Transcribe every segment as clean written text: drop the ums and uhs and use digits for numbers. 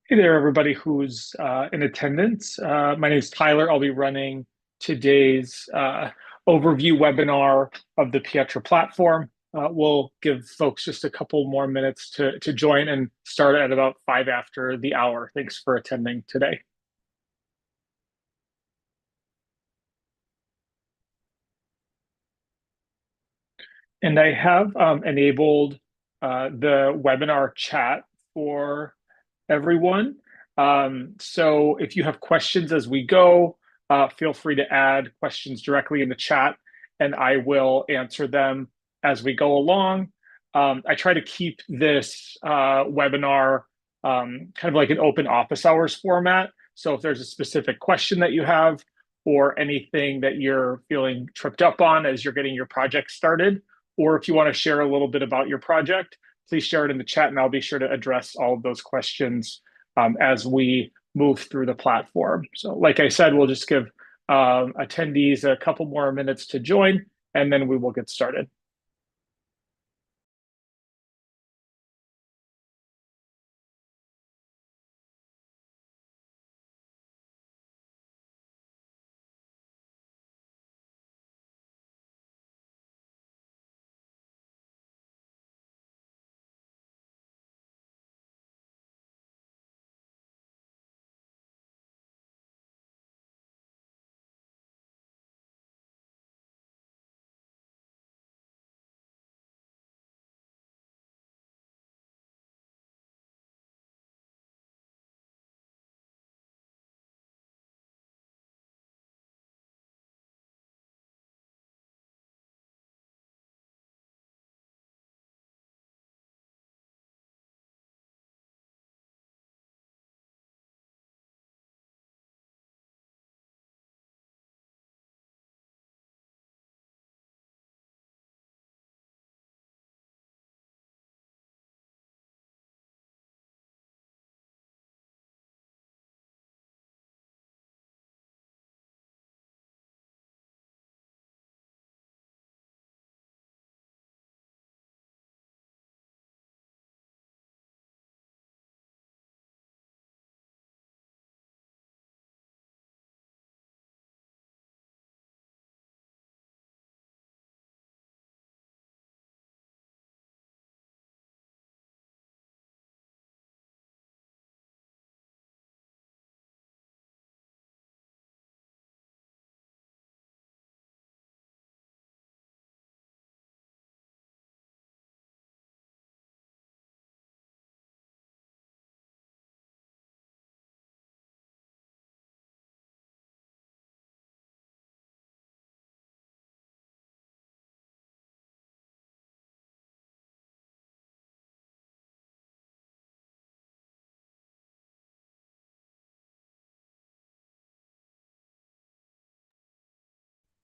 Hey there, everybody who's in attendance. My name is Tyler. I'll be running today's overview webinar of the Pietra Platform. We'll give folks just a couple more minutes to join and start at about 5 after the hour. Thanks for attending today. And I have enabled the webinar chat for everyone. So if you have questions as we go, feel free to add questions directly in the chat and I will answer them as we go along. I try to keep this webinar kind of like an open office hours format. So if there's a specific question that you have or anything that you're feeling tripped up on as you're getting your project started, or if you want to share a little bit about your project, please share it in the chat and I'll be sure to address all of those questions as we move through the platform. So like I said, we'll just give attendees a couple more minutes to join and then we will get started.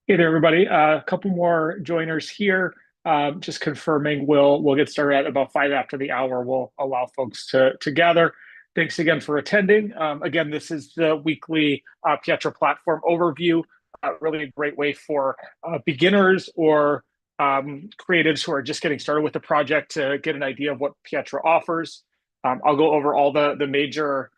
Hey there, everybody. A couple more joiners here. Just confirming, we'll get started at about 5 after the hour. We'll allow folks to gather. Thanks again for attending. Again, this is the weekly Pietra Platform overview. Really a great way for beginners or creatives who are just getting started with the project to get an idea of what Pietra offers. I'll go over all the major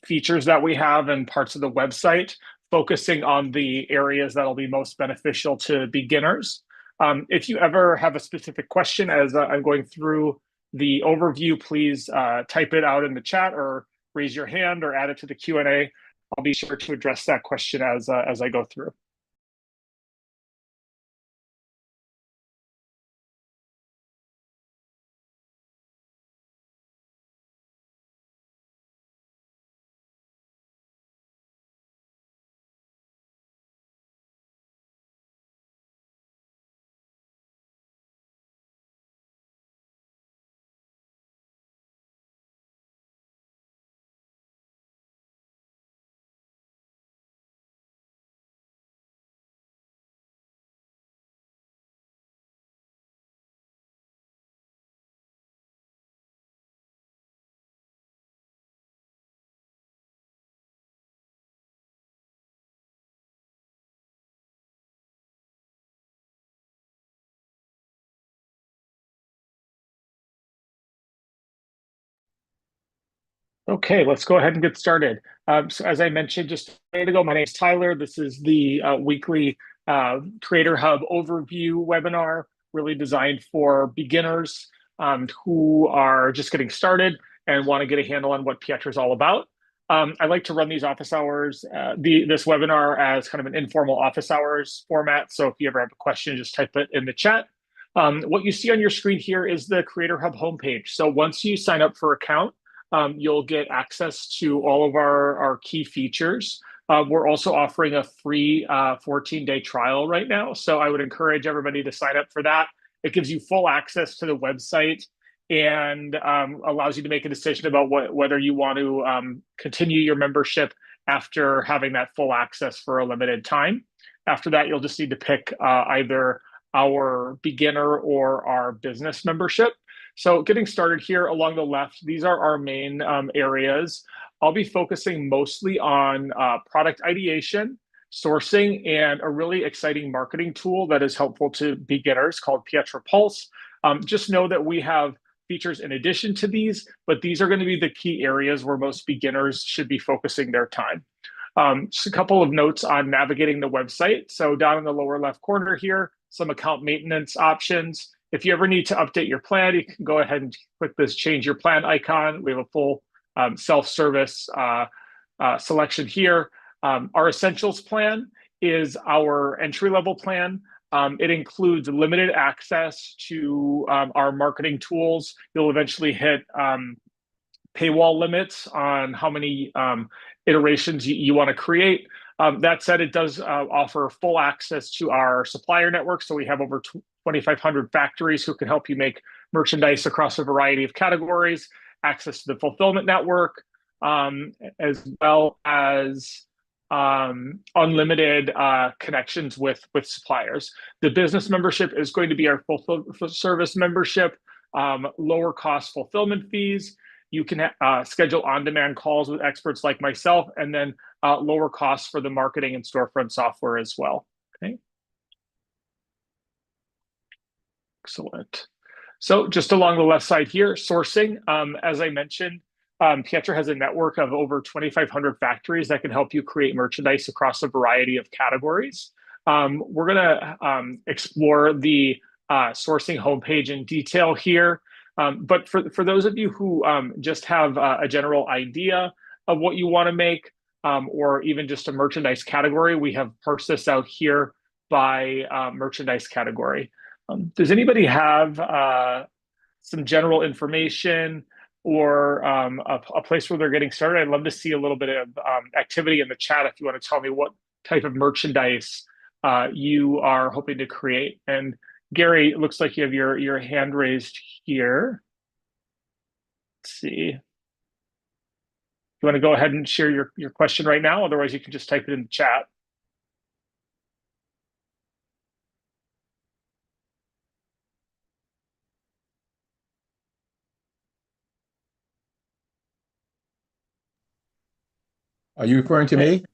features that we have and parts of the website, focusing on the areas that'll be most beneficial to beginners. If you ever have a specific question as I'm going through the overview, please type it out in the chat or raise your hand or add it to the Q&A. I'll be sure to address that question as I go through. Okay, let's go ahead and get started. So as I mentioned just a minute ago, my name is Tyler. This is the weekly Creator Hub overview webinar, really designed for beginners who are just getting started and want to get a handle on what Pietra is all about. I like to run these office hours, this webinar as kind of an informal office hours format. So if you ever have a question, just type it in the chat. What you see on your screen here is the Creator Hub homepage. So once you sign up for an account, you'll get access to all of our key features. We're also offering a free 14-day trial right now. So I would encourage everybody to sign up for that. It gives you full access to the website and allows you to make a decision about whether you want to continue your membership after having that full access for a limited time. After that, you'll just need to pick either our beginner or our business membership. So getting started here along the left, these are our main areas. I'll be focusing mostly on product ideation, sourcing, and a really exciting marketing tool that is helpful to beginners called Pietra Pulse. Just know that we have features in addition to these, but these are going to be the key areas where most beginners should be focusing their time. Just a couple of notes on navigating the website. So down in the lower left corner here, some account maintenance options. If you ever need to update your plan, you can go ahead and click this change your plan icon. We have a full self-service selection here. Our essentials plan is our entry-level plan. It includes limited access to our marketing tools. You'll eventually hit paywall limits on how many iterations you want to create. That said, it does offer full access to our supplier network. So we have over 2,500 factories who can help you make merchandise across a variety of categories, access to the fulfillment network, as well as unlimited connections with suppliers. The business membership is going to be our full service membership, lower cost fulfillment fees. You can schedule on-demand calls with experts like myself, and then lower costs for the marketing and storefront software as well. Okay. Excellent. So just along the left side here, sourcing. As I mentioned, Pietra has a network of over 2,500 factories that can help you create merchandise across a variety of categories. We're going to explore the sourcing homepage in detail here. But for those of you who just have a general idea of what you want to make, or even just a merchandise category, we have parsed this out here by merchandise category. Does anybody have some general information or a place where they're getting started? I'd love to see a little bit of activity in the chat if you want to tell me what type of merchandise you are hoping to create. And Gary, it looks like you have your hand raised here. Let's see. You want to go ahead and share your question right now? Otherwise, you can just type it in the chat. Are you referring to me?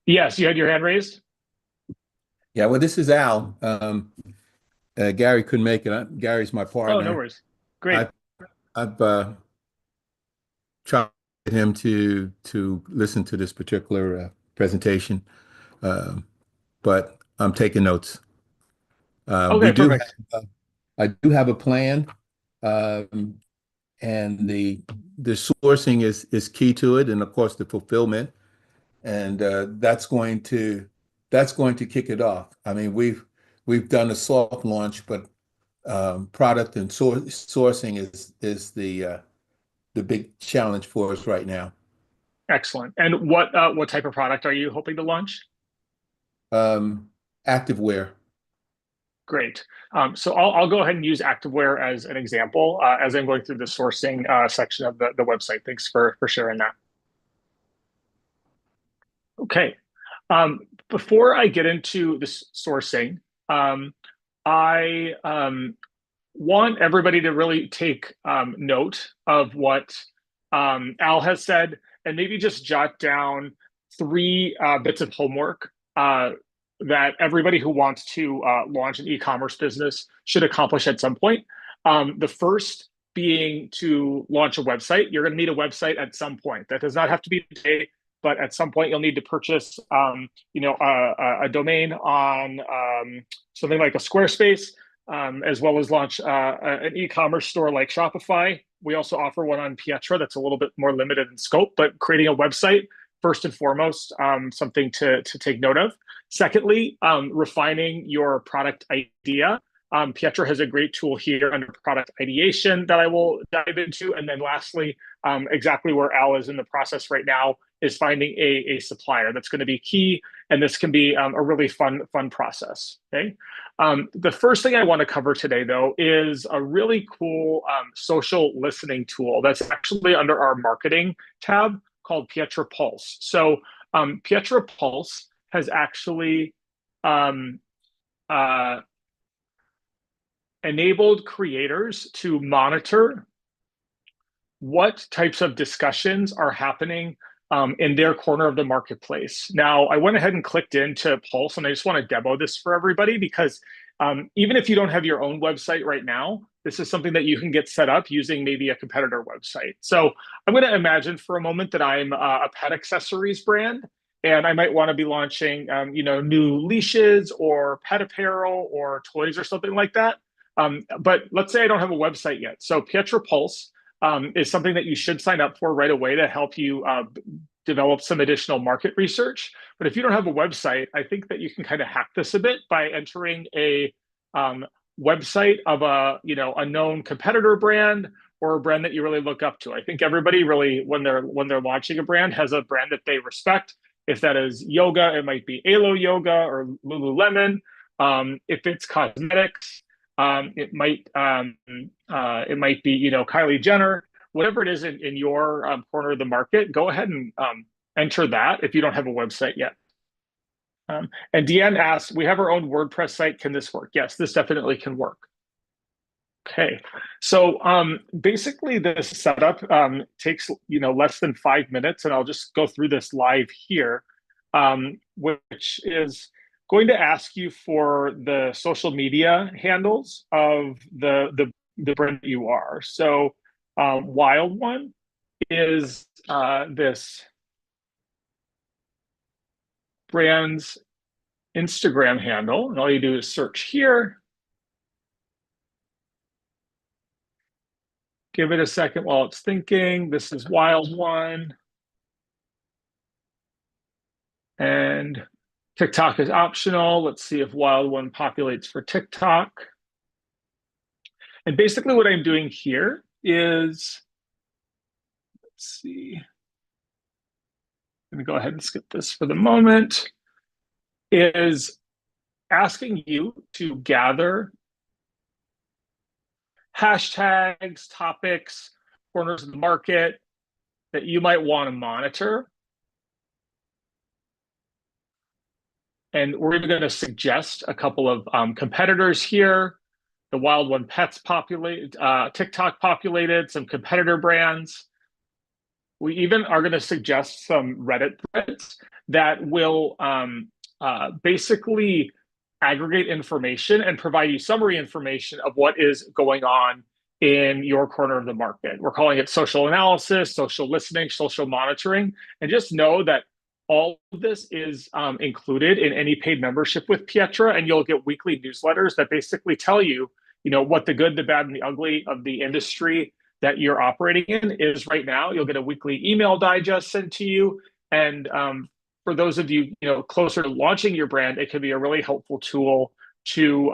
Yes, you had your hand raised. Yeah, well, this is Al. Gary couldn't make it. Gary's my partner. Oh, no worries. Great. I've tried to get him to listen to this particular presentation, but I'm taking notes. Okay, perfect. I do have a plan, and the sourcing is key to it, and of course the fulfillment, and that's going to kick it off. I mean, we've done a soft launch, but product and sourcing is the big challenge for us right now. Excellent. And what type of product are you hoping to launch? Activewear. Great. So I'll go ahead and use activewear as an example as I'm going through the sourcing section of the website. Thanks for sharing that. Okay. Before I get into the sourcing, I want everybody to really take note of what Al has said, and maybe just jot down 3 bits of homework that everybody who wants to launch an e-commerce business should accomplish at some point. The first being to launch a website. You're going to need a website at some point. That does not have to be today, but at some point you'll need to purchase, a domain on something like a Squarespace, as well as launch an e-commerce store like Shopify. We also offer one on Pietra that's a little bit more limited in scope, but creating a website, first and foremost, something to take note of. Secondly, refining your product idea. Pietra has a great tool here under product ideation that I will dive into. And then lastly, exactly where Al is in the process right now is finding a supplier. That's going to be key. And this can be a really fun process. Okay. The first thing I want to cover today, though, is a really cool social listening tool that's actually under our marketing tab called Pietra Pulse. So Pietra Pulse has actually enabled creators to monitor what types of discussions are happening in their corner of the marketplace. Now, I went ahead and clicked into Pulse, and I just want to demo this for everybody because even if you don't have your own website right now, this is something that you can get set up using maybe a competitor website. So I'm going to imagine for a moment that I'm a pet accessories brand, and I might want to be launching, new leashes or pet apparel or toys or something like that. But let's say I don't have a website yet. So Pietra Pulse is something that you should sign up for right away to help you develop some additional market research. But if you don't have a website, I think that you can kind of hack this a bit by entering a website of a known competitor brand or a brand that you really look up to. I think everybody really, when they're launching a brand, has a brand that they respect. If that is yoga, it might be Alo Yoga or Lululemon. If it's cosmetics, it might be Kylie Jenner. Whatever it is in your corner of the market, go ahead and enter that if you don't have a website yet. And Deanne asks, we have our own WordPress site. Can this work? Yes, this definitely can work. Okay, so basically this setup takes less than 5 minutes, and I'll just go through this live here, which is going to ask you for the social media handles of the brand that you are. So Wild One is this brand's Instagram handle, and all you do is search here. Give it a second while it's thinking. This is Wild One. And TikTok is optional. Let's see if Wild One populates for TikTok. And basically what I'm doing here is, let's see. I'm going to go ahead and skip this for the moment, is asking you to gather hashtags, topics, corners of the market that you might want to monitor. And we're even going to suggest a couple of competitors here. The Wild One Pets populated, TikTok populated, some competitor brands. We even are going to suggest some Reddit threads that will basically aggregate information and provide you summary information of what is going on in your corner of the market. We're calling it social analysis, social listening, social monitoring. And just know that all of this is included in any paid membership with Pietra, and you'll get weekly newsletters that basically tell you, what the good, the bad, and the ugly of the industry that you're operating in is right now. You'll get a weekly email digest sent to you. And for those of you, closer to launching your brand, it can be a really helpful tool to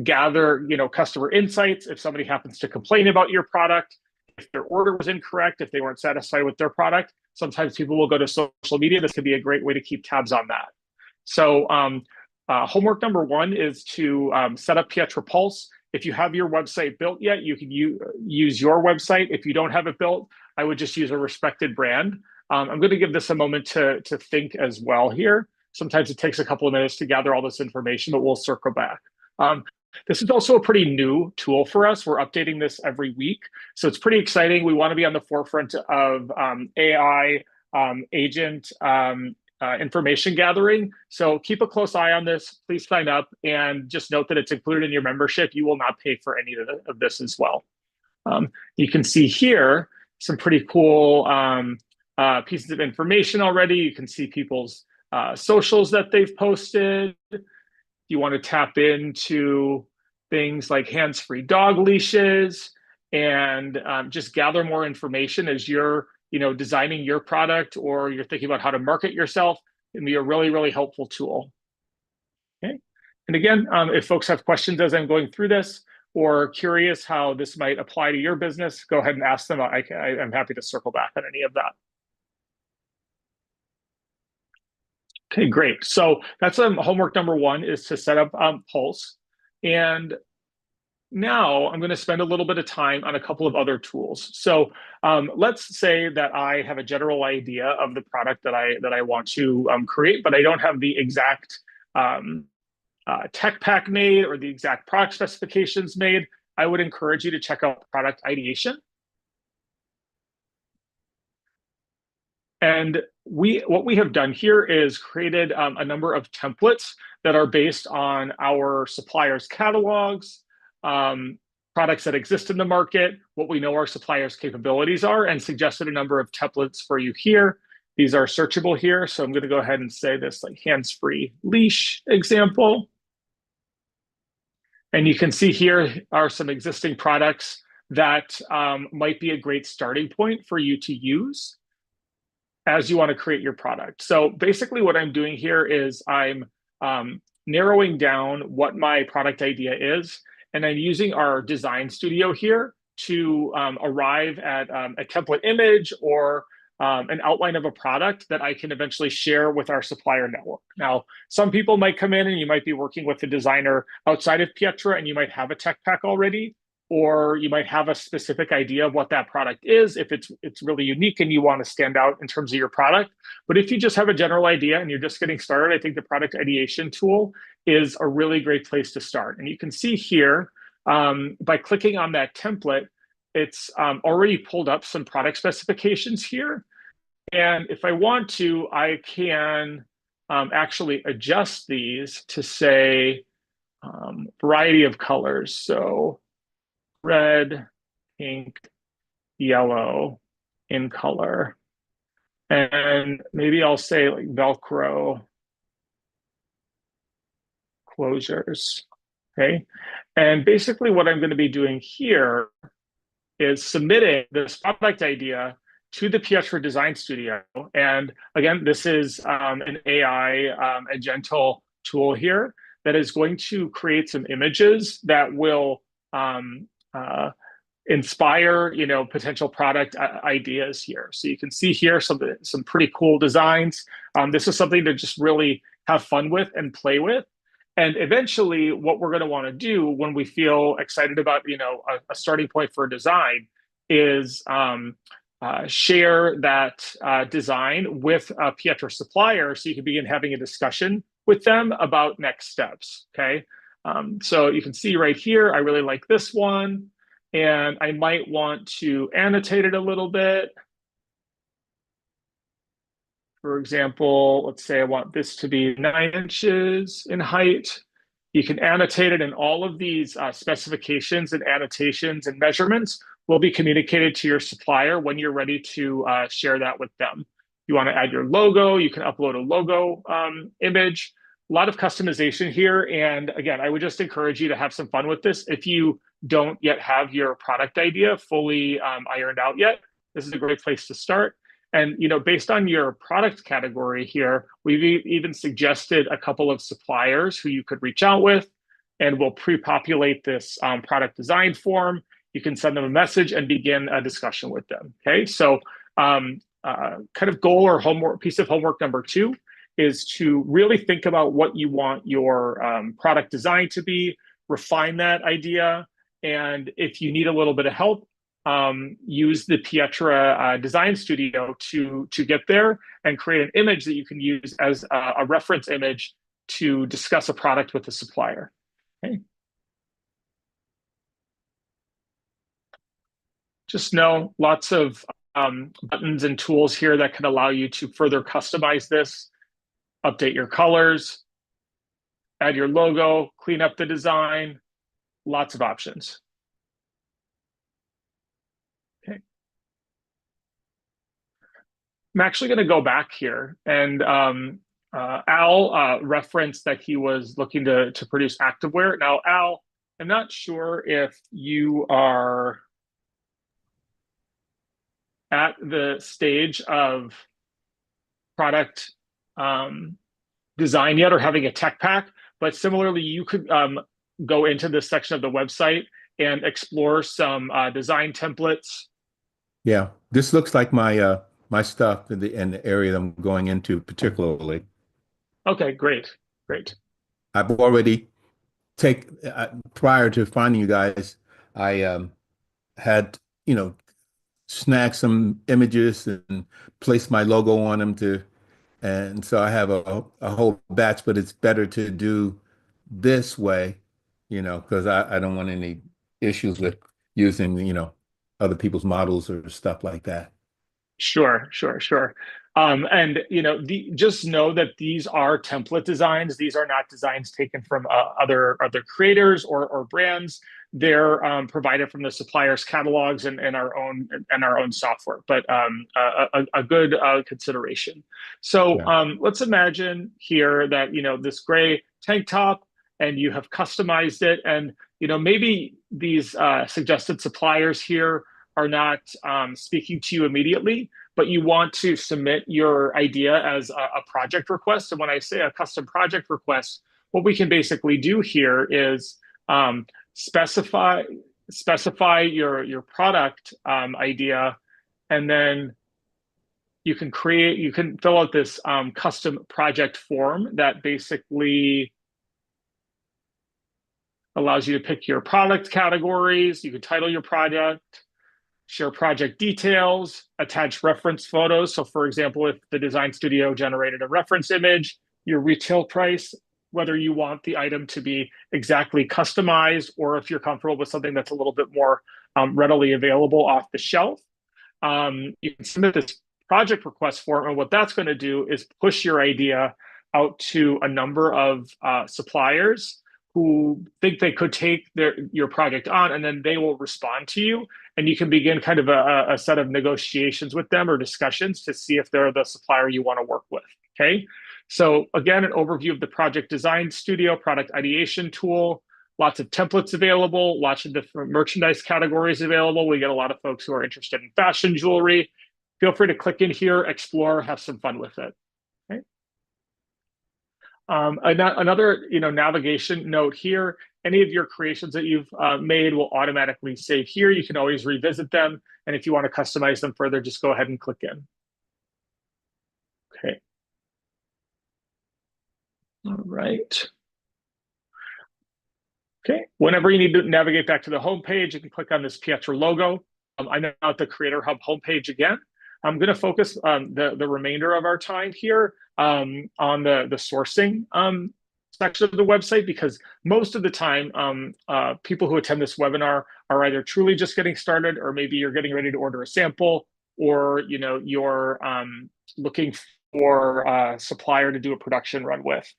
gather, customer insights. If somebody happens to complain about your product, if their order was incorrect, if they weren't satisfied with their product, sometimes people will go to social media. This could be a great way to keep tabs on that. So homework number one is to set up Pietra Pulse. If you have your website built yet, you can use your website. If you don't have it built, I would just use a respected brand. I'm going to give this a moment to think as well here. Sometimes it takes a couple of minutes to gather all this information, but we'll circle back. This is also a pretty new tool for us. We're updating this every week. So it's pretty exciting. We want to be on the forefront of AI agent information gathering. So keep a close eye on this. Please sign up and just note that it's included in your membership. You will not pay for any of this as well. You can see here some pretty cool pieces of information already. You can see people's socials that they've posted. You want to tap into things like hands-free dog leashes and just gather more information as you're designing your product or you're thinking about how to market yourself. It can be a really, really helpful tool. Okay. And again, if folks have questions as I'm going through this or curious how this might apply to your business, go ahead and ask them. I'm happy to circle back on any of that. Okay, great. So that's homework number one, is to set up Pulse. And now I'm going to spend a little bit of time on a couple of other tools. So let's say that I have a general idea of the product that I want to create, but I don't have the exact tech pack made or the exact product specifications made. I would encourage you to check out product ideation. And what we have done here is created a number of templates that are based on our suppliers' catalogs, products that exist in the market, what we know our suppliers' capabilities are, and suggested a number of templates for you here. These are searchable here. So I'm going to go ahead and say this like hands-free leash example. And you can see here are some existing products that might be a great starting point for you to use as you want to create your product. So basically what I'm doing here is I'm narrowing down what my product idea is, and I'm using our design studio here to arrive at a template image or an outline of a product that I can eventually share with our supplier network. Now, some people might come in and you might be working with a designer outside of Pietra and you might have a tech pack already, or you might have a specific idea of what that product is if it's really unique and you want to stand out in terms of your product. But if you just have a general idea and you're just getting started, I think the product ideation tool is a really great place to start. And you can see here, by clicking on that template, it's already pulled up some product specifications here. And if I want to, I can actually adjust these to say variety of colors. So red, pink, yellow in color. And maybe I'll say like Velcro closures, okay? And basically what I'm going to be doing here is submitting this product idea to the Pietra Design Studio. And again, this is an AI agental tool here that is going to create some images that will inspire potential product ideas here. So you can see here some pretty cool designs. This is something to just really have fun with and play with. And eventually what we're going to want to do when we feel excited about a starting point for a design is share that design with a Pietra supplier so you can begin having a discussion with them about next steps. Okay, so you can see right here, I really like this one, and I might want to annotate it a little bit. For example, let's say I want this to be 9 inches in height. You can annotate it, and all of these specifications and annotations and measurements will be communicated to your supplier when you're ready to share that with them. You want to add your logo, you can upload a logo image. A lot of customization here. And again, I would just encourage you to have some fun with this. If you don't yet have your product idea fully ironed out yet, this is a great place to start. And based on your product category here, we've even suggested a couple of suppliers who you could reach out with, and we'll pre-populate this product design form. You can send them a message and begin a discussion with them. Okay, so kind of goal or piece of homework number 2 is to really think about what you want your product design to be, refine that idea, and if you need a little bit of help, use the Pietra Design Studio to get there and create an image that you can use as a reference image to discuss a product with the supplier. Okay. Just know lots of buttons and tools here that can allow you to further customize this, update your colors, add your logo, clean up the design, lots of options. I'm actually going to go back here, and Al referenced that he was looking to produce activewear. Now, Al, I'm not sure if you are at the stage of product design yet or having a tech pack, but similarly, you could go into this section of the website and explore some design templates. Yeah, this looks like my stuff in the area that I'm going into particularly. Okay, great, great. I've already prior to finding you guys, I had, you know, snagged some images and placed my logo on them and so I have a whole batch, but it's better to do this way, because I don't want any issues with using, other people's models or stuff like that. Sure, sure, sure. And just know that these are template designs. These are not designs taken from other creators or brands. They're provided from the suppliers' catalogs and our own software. But a good consideration. So Yeah. let's imagine here that this gray tank top, and you have customized it, and maybe these suggested suppliers here are not speaking to you immediately, but you want to submit your idea as a project request. And when I say a custom project request, what we can basically do here is um, specify your product idea, and then you can fill out this custom project form that basically allows you to pick your product categories. You can title your project, share project details, attach reference photos. So for example, if the design studio generated a reference image, your retail price, whether you want the item to be exactly customized or if you're comfortable with something that's a little bit more readily available off the shelf. You can submit this project request form, and what that's going to do is push your idea out to a number of suppliers who think they could take your project on, and then they will respond to you, and you can begin kind of a set of negotiations with them or discussions to see if they're the supplier you want to work with. Okay. So again, an overview of the project design studio product ideation tool. Lots of templates available, lots of different merchandise categories available. We get a lot of folks who are interested in fashion jewelry. Feel free to click in here, explore, have some fun with it. Okay. Another navigation note here, any of your creations that you've made will automatically save here. You can always revisit them. And if you want to customize them further, just go ahead and click in. Okay. All right. Okay, whenever you need to navigate back to the home page, you can click on this Pietra logo. I'm now at the Creator Hub homepage again. I'm going to focus the remainder of our time here on the sourcing section of the website, because most of the time, people who attend this webinar are either truly just getting started, or maybe you're getting ready to order a sample, or you're looking for a supplier to do a production run with.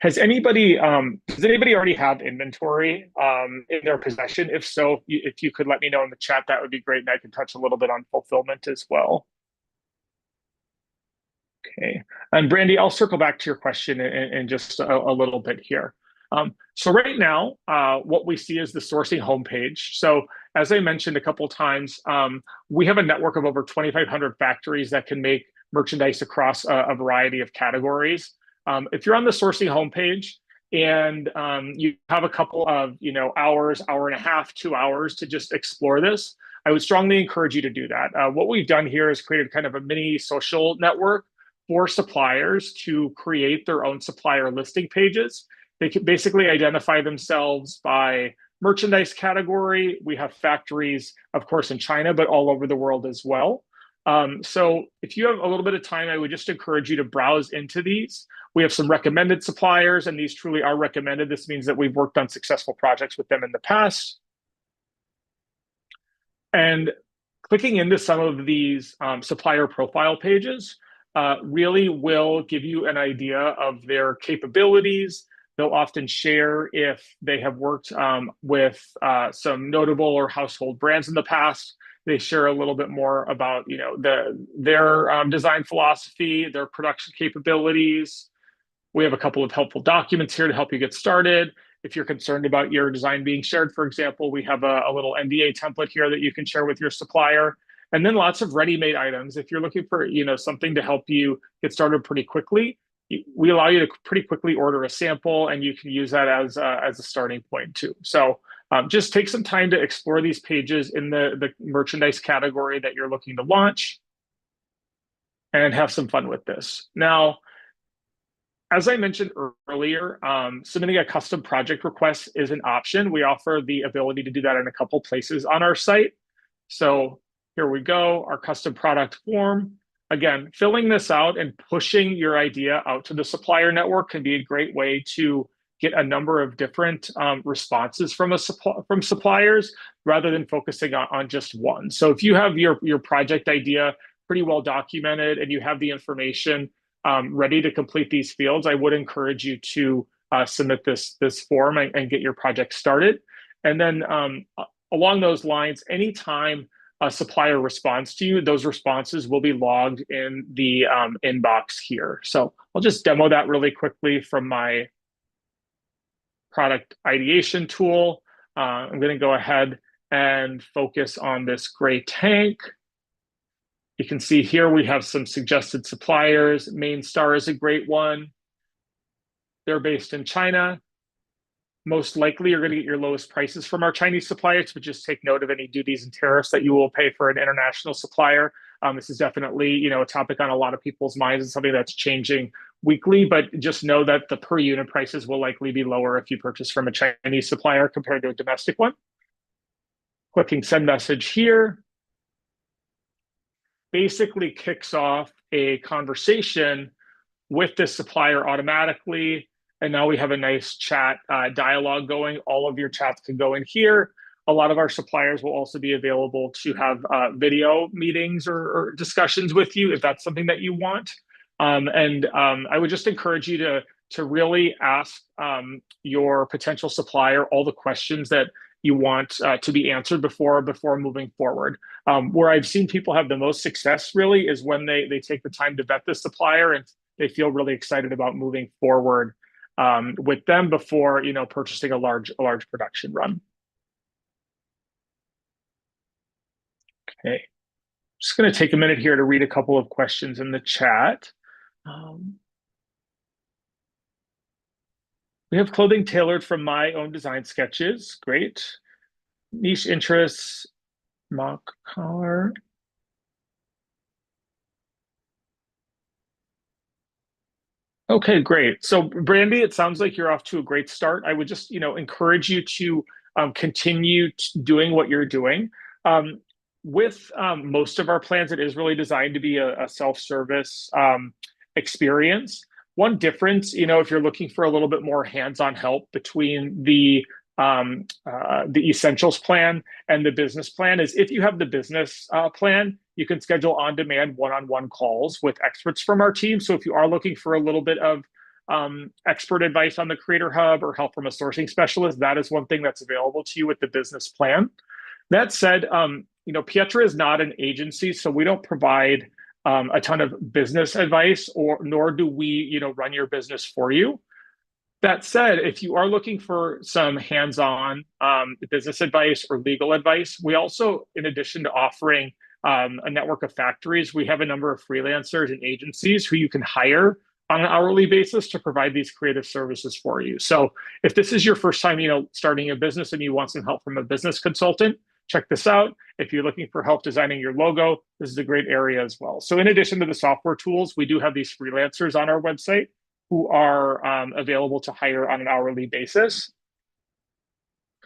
Does anybody already have inventory in their possession? If so, if you could let me know in the chat, that would be great, and I can touch a little bit on fulfillment as well. Okay, and Brandy, I'll circle back to your question in just a little bit here. So right now, what we see is the sourcing homepage. So as I mentioned a couple times, we have a network of over 2,500 factories that can make merchandise across a variety of categories. If you're on the sourcing homepage and you have a couple of hours, hour and a half, 2 hours to just explore this, I would strongly encourage you to do that. What we've done here is created kind of a mini social network for suppliers to create their own supplier listing pages. They can basically identify themselves by merchandise category. We have factories, of course, in China, but all over the world as well. So if you have a little bit of time, I would just encourage you to browse into these. We have some recommended suppliers, and these truly are recommended. This means that we've worked on successful projects with them in the past. And clicking into some of these supplier profile pages really will give you an idea of their capabilities. They'll often share if they have worked with some notable or household brands in the past. They share a little bit more about, their design philosophy, their production capabilities. We have a couple of helpful documents here to help you get started. If you're concerned about your design being shared, for example, we have a little NDA template here that you can share with your supplier. And then lots of ready-made items. If you're looking for, something to help you get started pretty quickly, we allow you to pretty quickly order a sample, and you can use that as a starting point too. So just take some time to explore these pages in the merchandise category that you're looking to launch, and have some fun with this. Now, as I mentioned earlier, submitting a custom project request is an option. We offer the ability to do that in a couple places on our site. So here we go, our custom product form. Again, filling this out and pushing your idea out to the supplier network can be a great way to get a number of different responses from suppliers rather than focusing on just one. So if you have your project idea pretty well documented and you have the information ready to complete these fields, I would encourage you to submit this form and get your project started. And then along those lines, anytime a supplier responds to you, those responses will be logged in the inbox here. So I'll just demo that really quickly from my product ideation tool. I'm going to go ahead and focus on this gray tank. You can see here we have some suggested suppliers. Main Star is a great one. They're based in China. Most likely you're going to get your lowest prices from our Chinese suppliers, but just take note of any duties and tariffs that you will pay for an international supplier. This is definitely, a topic on a lot of people's minds and something that's changing weekly, but just know that the per unit prices will likely be lower if you purchase from a Chinese supplier compared to a domestic one. Clicking send message here basically kicks off a conversation with this supplier automatically. And now we have a nice chat dialogue going. All of your chats can go in here. A lot of our suppliers will also be available to have video meetings or discussions with you if that's something that you want. I would just encourage you to really ask your potential supplier all the questions that you want to be answered before moving forward. Where I've seen people have the most success really is when they take the time to vet the supplier and they feel really excited about moving forward with them before purchasing a large production run. Okay, just going to take a minute here to read a couple of questions in the chat. We have clothing tailored from my own design sketches. Great. Niche interests, mock collar. Okay, great. So Brandy, it sounds like you're off to a great start. I would just, encourage you to continue doing what you're doing. With most of our plans, it is really designed to be a self-service experience. One difference, if you're looking for a little bit more hands-on help between the essentials plan and the business plan is if you have the business plan, you can schedule on-demand one-on-one calls with experts from our team. So if you are looking for a little bit of expert advice on the Creator Hub or help from a sourcing specialist, that is one thing that's available to you with the business plan. That said, Pietra is not an agency, so we don't provide a ton of business advice, nor do we, run your business for you. That said, if you are looking for some hands-on business advice or legal advice, we also, in addition to offering a network of factories, we have a number of freelancers and agencies who you can hire on an hourly basis to provide these creative services for you. So if this is your first time, starting a business and you want some help from a business consultant, check this out. If you're looking for help designing your logo, this is a great area as well. So in addition to the software tools, we do have these freelancers on our website who are available to hire on an hourly basis.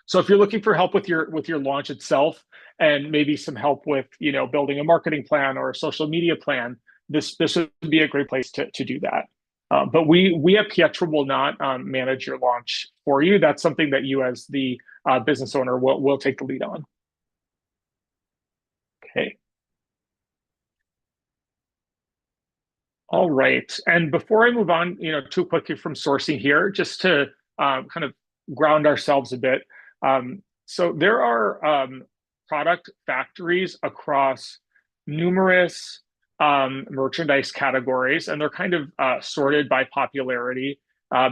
So if you're looking for help with your launch itself and maybe some help with building a marketing plan or a social media plan, this would be a great place to do that. But we at Pietra will not manage your launch for you. That's something that you as the business owner will take the lead on. Okay. All right. And before I move on, too quickly from sourcing here, just to kind of ground ourselves a bit. So there are product factories across numerous merchandise categories, and they're kind of sorted by popularity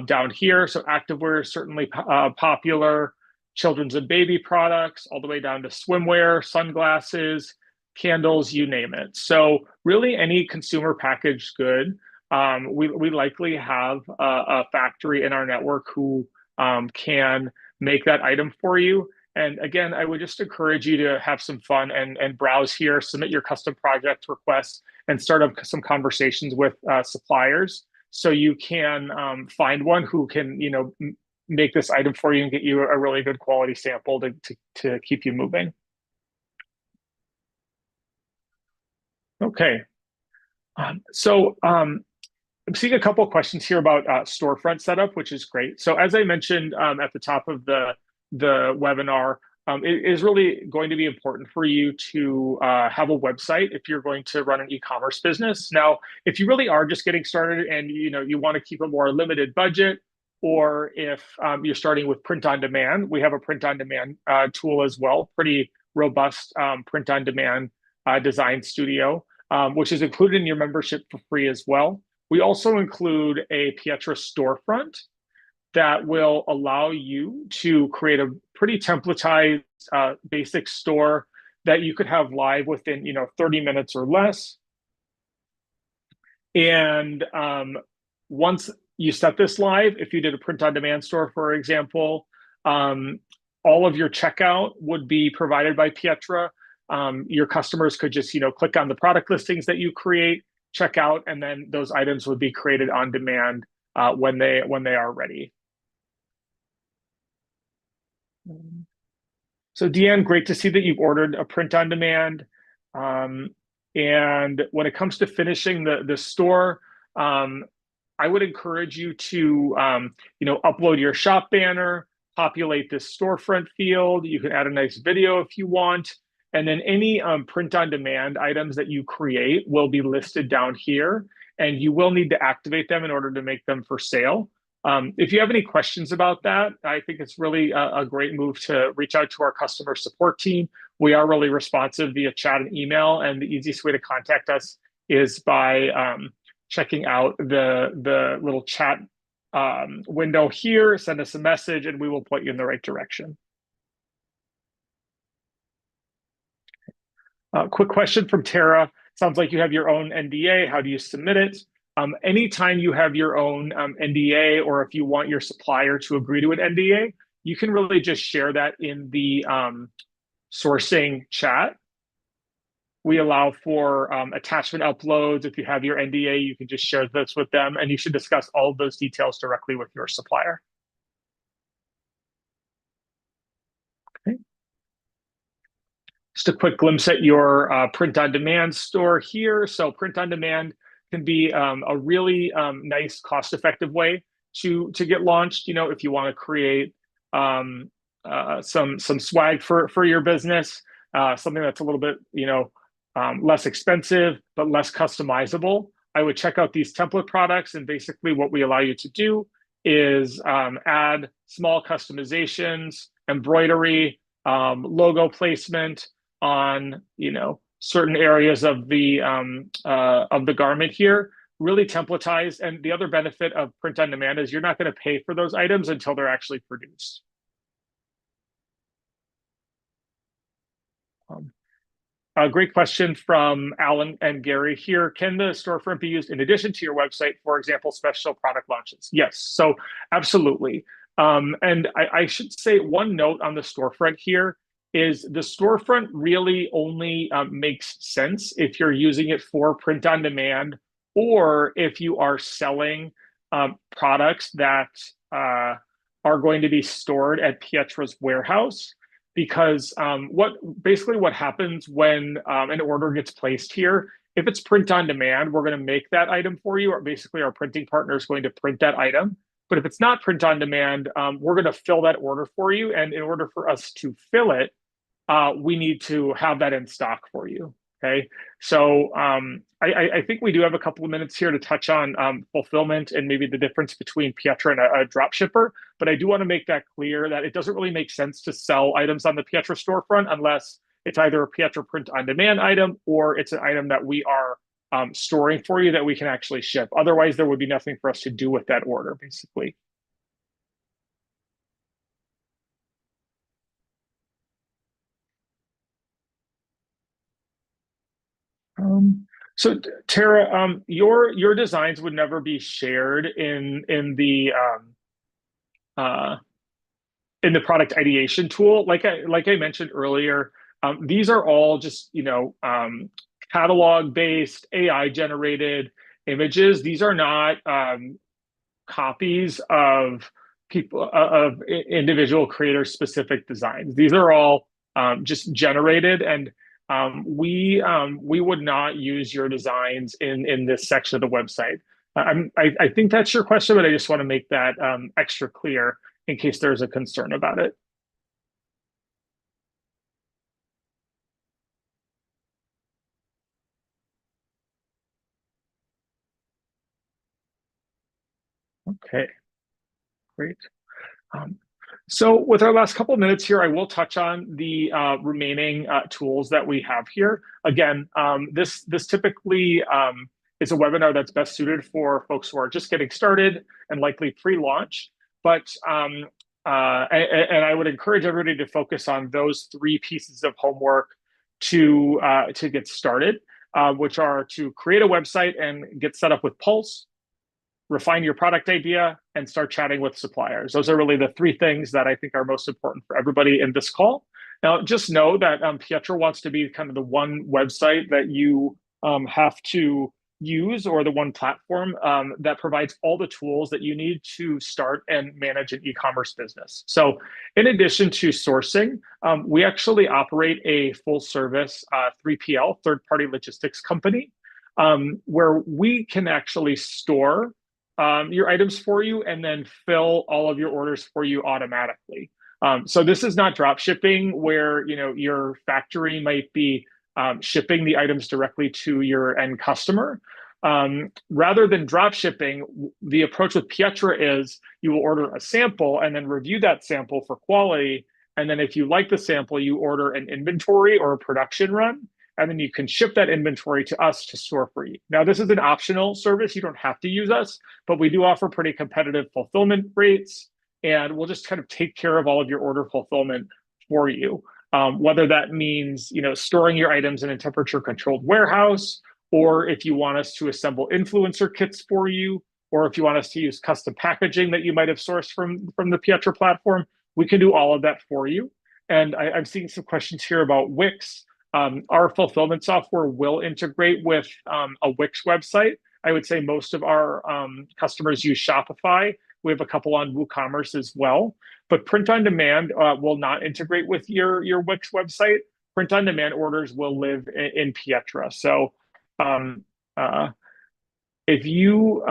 down here. So activewear is certainly popular, children's and baby products, all the way down to swimwear, sunglasses, candles, you name it. So really any consumer packaged good, we likely have a factory in our network who can make that item for you. And again, I would just encourage you to have some fun and browse here, submit your custom project requests, and start up some conversations with suppliers so you can find one who can, make this item for you and get you a really good quality sample to keep you moving. Okay. I'm seeing a couple of questions here about storefront setup, which is great. So as I mentioned at the top of the webinar, it is really going to be important for you to have a website if you're going to run an e-commerce business. Now, if you really are just getting started and you want to keep a more limited budget, or if you're starting with print on demand, we have a print on demand tool as well, pretty robust print on demand design studio, which is included in your membership for free as well. We also include a Pietra storefront that will allow you to create a pretty templatized basic store that you could have live within 30 minutes or less. And once you set this live, if you did a print on demand store, for example, all of your checkout would be provided by Pietra. Your customers could just click on the product listings that you create, check out, and then those items would be created on demand when they are ready. So Deanne, great to see that you've ordered a print on demand. And when it comes to finishing the store, I would encourage you to upload your shop banner, populate this storefront field. You can add a nice video if you want. And then any print on demand items that you create will be listed down here, and you will need to activate them in order to make them for sale. If you have any questions about that, I think it's really a great move to reach out to our customer support team. We are really responsive via chat and email, and the easiest way to contact us is by checking out the little chat window here, send us a message, and we will point you in the right direction. Quick question from Tara. Sounds like you have your own NDA. How do you submit it? Anytime you have your own NDA, or if you want your supplier to agree to an NDA, you can really just share that in the sourcing chat. We allow for attachment uploads. If you have your NDA, you can just share this with them, and you should discuss all of those details directly with your supplier. Okay. Just a quick glimpse at your print-on-demand store here. So print-on-demand can be a really nice, cost-effective way to get launched. If you want to create some swag for your business, something that's a little bit less expensive but less customizable, I would check out these template products. And basically, what we allow you to do is add small customizations, embroidery, logo placement on certain areas of the garment here, really templatized. And the other benefit of print on demand is you're not going to pay for those items until they're actually produced. A great question from Alan and Gary here. Can the storefront be used in addition to your website, for example, special product launches? Yes, so absolutely. And I should say one note on the storefront here is the storefront really only makes sense if you're using it for print on demand, or if you are selling products that are going to be stored at Pietra's warehouse. Because what happens when an order gets placed here, if it's print on demand, we're going to make that item for you, or basically our printing partner is going to print that item. But if it's not print on demand, we're going to fill that order for you. And in order for us to fill it, we need to have that in stock for you. Okay, so I think we do have a couple of minutes here to touch on fulfillment and maybe the difference between Pietra and a drop shipper. But I do want to make that clear that it doesn't really make sense to sell items on the Pietra storefront unless it's either a Pietra print on demand item or it's an item that we are storing for you that we can actually ship. Otherwise, there would be nothing for us to do with that order, basically. So Tara, your designs would never be shared uh, in the product ideation tool. Like I mentioned earlier, these are all just catalog based AI generated images. These are not copies of individual creator specific designs. These are all just generated, and we would not use your designs in this section of the website. I think that's your question, but I just want to make that extra clear in case there's a concern about it. Okay, great. Um, so with our last couple of minutes here, I will touch on the remaining tools that we have here. Again, this typically is a webinar that's best suited for folks who are just getting started and likely pre-launch. But and I would encourage everybody to focus on those three pieces of homework to get started, which are to create a website and get set up with Pulse, refine your product idea, and start chatting with suppliers. Those are really the three things that I think are most important for everybody in this call. Now, just know that Pietra wants to be kind of the one website that you have to use, or the one platform that provides all the tools that you need to start and manage an e-commerce business. So in addition to sourcing, we actually operate a full service 3PL, third-party logistics company, where we can actually store your items for you and then fill all of your orders for you automatically. So this is not drop shipping where your factory might be shipping the items directly to your end customer. Rather than drop shipping, the approach with Pietra is you will order a sample and then review that sample for quality. And then if you like the sample, you order an inventory or a production run, and then you can ship that inventory to us to store for you. Now, this is an optional service. You don't have to use us, but we do offer pretty competitive fulfillment rates, and we'll just kind of take care of all of your order fulfillment for you. Whether that means storing your items in a temperature controlled warehouse, or if you want us to assemble influencer kits for you, or if you want us to use custom packaging that you might have sourced from the Pietra platform, we can do all of that for you. And I'm seeing some questions here about Wix. Our fulfillment software will integrate with a Wix website. I would say most of our customers use Shopify. We have a couple on WooCommerce as well. But print on demand will not integrate with your Wix website. Print on demand orders will live in Pietra. So if you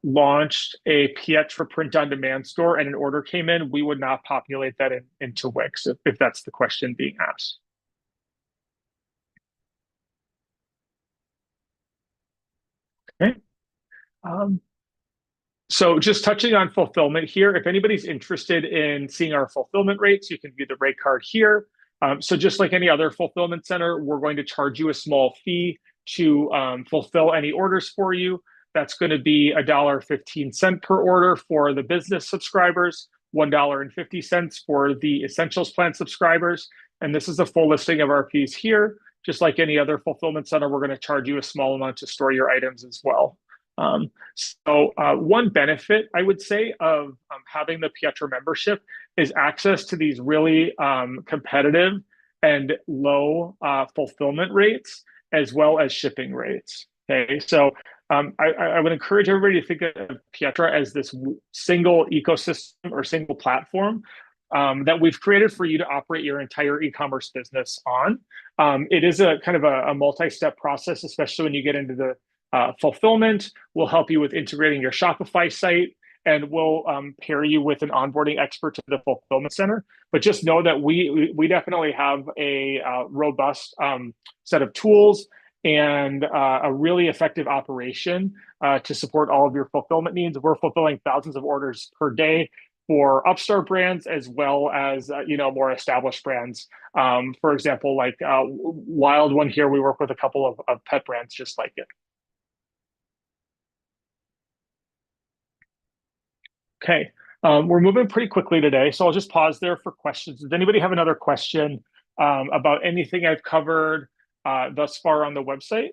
launched a Pietra print on demand store and an order came in, we would not populate that into Wix, if that's the question being asked. Okay. So just touching on fulfillment here, if anybody's interested in seeing our fulfillment rates, you can view the rate card here. So just like any other fulfillment center, we're going to charge you a small fee to fulfill any orders for you. That's going to be $1.15 per order for the business subscribers, $1.50 for the Essentials Plan subscribers. And this is a full listing of our fees here. Just like any other fulfillment center, we're going to charge you a small amount to store your items as well. So one benefit, I would say, of having the Pietra membership is access to these really competitive and low fulfillment rates, as well as shipping rates. Okay, so I would encourage everybody to think of Pietra as this single ecosystem or single platform that we've created for you to operate your entire e-commerce business on. It is a kind of a multi-step process, especially when you get into the fulfillment. We'll help you with integrating your Shopify site, and we'll pair you with an onboarding expert to the fulfillment center. But just know that we definitely have a robust set of tools and a really effective operation to support all of your fulfillment needs. We're fulfilling thousands of orders per day. for upstart brands as well as more established brands. For example, like Wild One here, we work with a couple of pet brands just like it. Okay, we're moving pretty quickly today, so I'll just pause there for questions. Does anybody have another question about anything I've covered thus far on the website?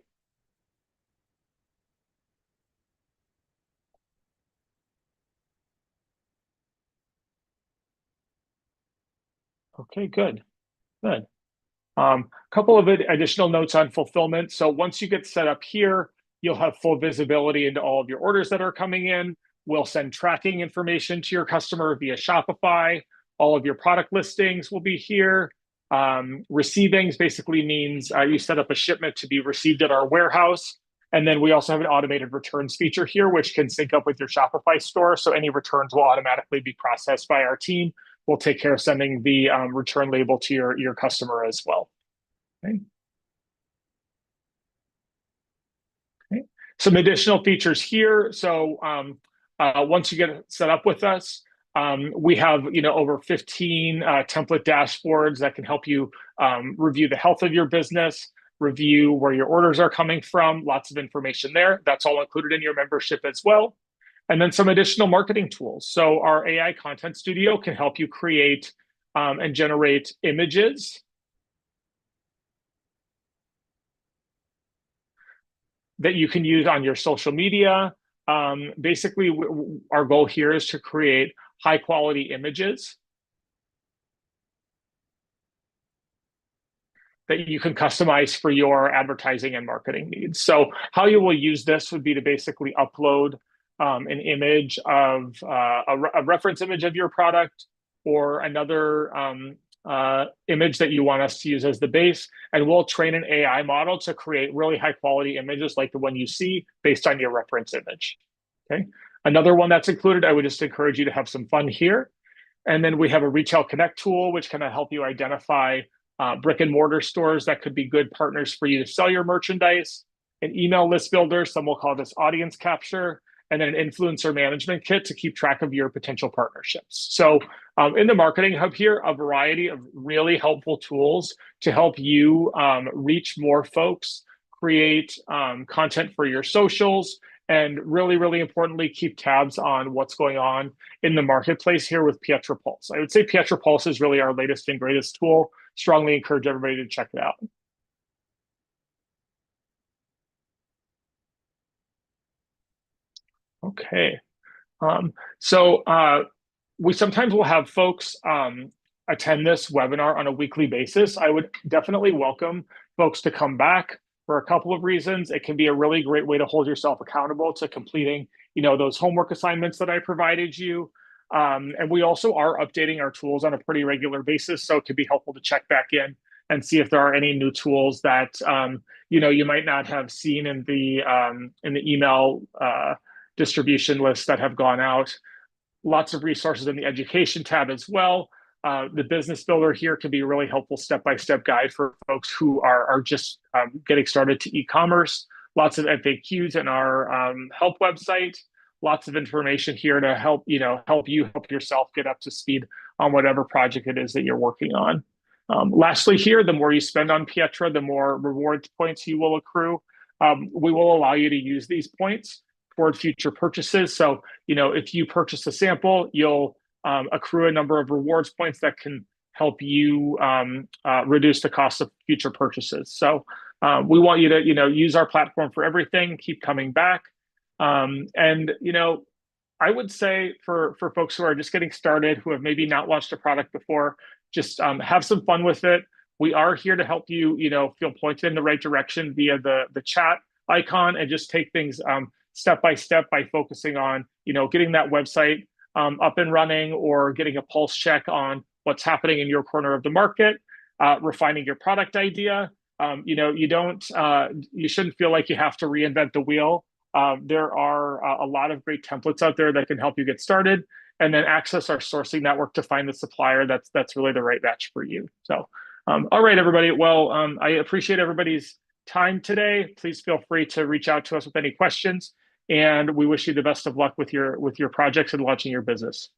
Okay, good, good. A couple of additional notes on fulfillment. So once you get set up here, you'll have full visibility into all of your orders that are coming in. We'll send tracking information to your customer via Shopify. All of your product listings will be here. Receivings basically means you set up a shipment to be received at our warehouse. And then we also have an automated returns feature here, which can sync up with your Shopify store. So any returns will automatically be processed by our team. We'll take care of sending the return label to your customer as well. Okay. Okay. Some additional features here. So once you get set up with us, we have over 15 template dashboards that can help you review the health of your business, review where your orders are coming from, lots of information there. That's all included in your membership as well. And then some additional marketing tools. So our AI content studio can help you create and generate images that you can use on your social media. Basically, our goal here is to create high quality images that you can customize for your advertising and marketing needs. So how you will use this would be to basically upload an image of a reference image of your product or another image that you want us to use as the base, and we'll train an AI model to create really high quality images like the one you see based on your reference image. Okay. Another one that's included, I would just encourage you to have some fun here. And then we have a Retail Connect tool, which can help you identify brick and mortar stores that could be good partners for you to sell your merchandise, an email list builder, some will call this audience capture, and then an influencer management kit to keep track of your potential partnerships. So in the Marketing Hub here, a variety of really helpful tools to help you reach more folks, create content for your socials, and really, really importantly, keep tabs on what's going on in the marketplace here with Pietra Pulse. I would say Pietra Pulse is really our latest and greatest tool. Strongly encourage everybody to check it out. Okay. So we sometimes will have folks attend this webinar on a weekly basis. I would definitely welcome folks to come back for a couple of reasons. It can be a really great way to hold yourself accountable to completing, those homework assignments that I provided you. And we also are updating our tools on a pretty regular basis, so it could be helpful to check back in and see if there are any new tools that you might not have seen in the email distribution lists that have gone out. Lots of resources in the education tab as well. The business builder here can be a really helpful step-by-step guide for folks who are just getting started to e-commerce. Lots of FAQs in our help website. Lots of information here to help help yourself get up to speed on whatever project it is that you're working on. Lastly here, the more you spend on Pietra, the more rewards points you will accrue. We will allow you to use these points toward future purchases. So, if you purchase a sample, you'll accrue a number of rewards points that can help you reduce the cost of future purchases. So we want you to, use our platform for everything, keep coming back. And I would say for folks who are just getting started, who have maybe not launched a product before, just have some fun with it. We are here to help you, feel pointed in the right direction via the chat icon, and just take things step by step by focusing on, getting that website up and running, or getting a pulse check on what's happening in your corner of the market, refining your product idea. You shouldn't feel like you have to reinvent the wheel. There are a lot of great templates out there that can help you get started, and then access our sourcing network to find the supplier that's really the right match for you. So, all right, everybody. Well, I appreciate everybody's time today. Please feel free to reach out to us with any questions, and we wish you the best of luck with your projects and launching your business.